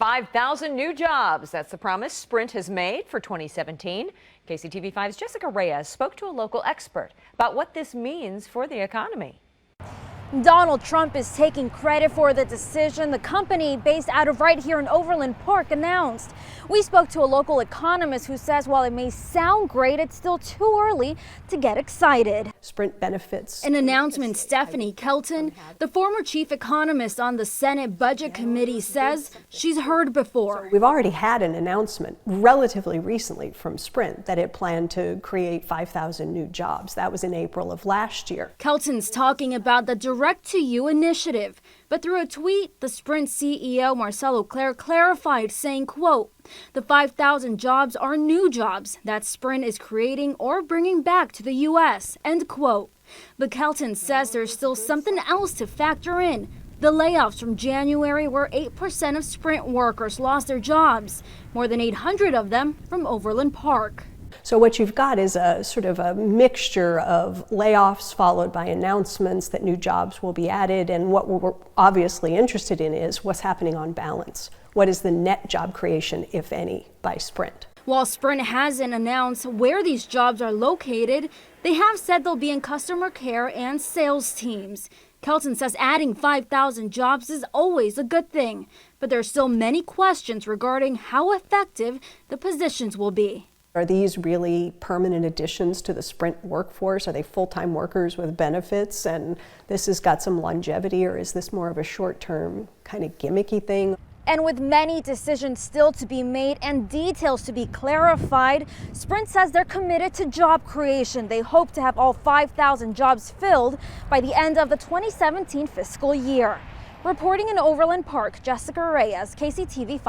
5,000 new jobs. That's the promise Sprint has made for 2017. KCTV5's Jessica Reyes spoke to a local expert about what this means for the economy. Donald Trump is taking credit for the decision the company based out of right here in Overland Park announced. We spoke to a local economist who says while it may sound great, it's still too early to get excited. Sprint benefits. An announcement Stephanie Kelton, the former chief economist on the Senate Budget Committee, says she's heard before. We've already had an announcement relatively recently from Sprint that it planned to create 5,000 new jobs. That was in April of last year. Kelton's talking about the Direct-to-You initiative, but through a tweet, the Sprint CEO Marcelo Claire clarified, saying, quote, "The 5,000 jobs are new jobs that Sprint is creating or bringing back to the U.S., end quote. But Kelton says there's still something else to factor in. The layoffs from January, where 8% of Sprint workers lost their jobs, more than 800 of them from Overland Park. So what you've got is a sort of a mixture of layoffs followed by announcements that new jobs will be added. And what we're obviously interested in is what's happening on balance. What is the net job creation, if any, by Sprint? While Sprint hasn't announced where these jobs are located, they have said they'll be in customer care and sales teams. Kelton says adding 5,000 jobs is always a good thing, but there are still many questions regarding how effective the positions will be. Are these really permanent additions to the Sprint workforce? Are they full-time workers with benefits and this has got some longevity, or is this more of a short-term kind of gimmicky thing? And with many decisions still to be made and details to be clarified, Sprint says they're committed to job creation. They hope to have all 5,000 jobs filled by the end of the 2017 fiscal year. Reporting in Overland Park, Jessica Reyes, KCTV5.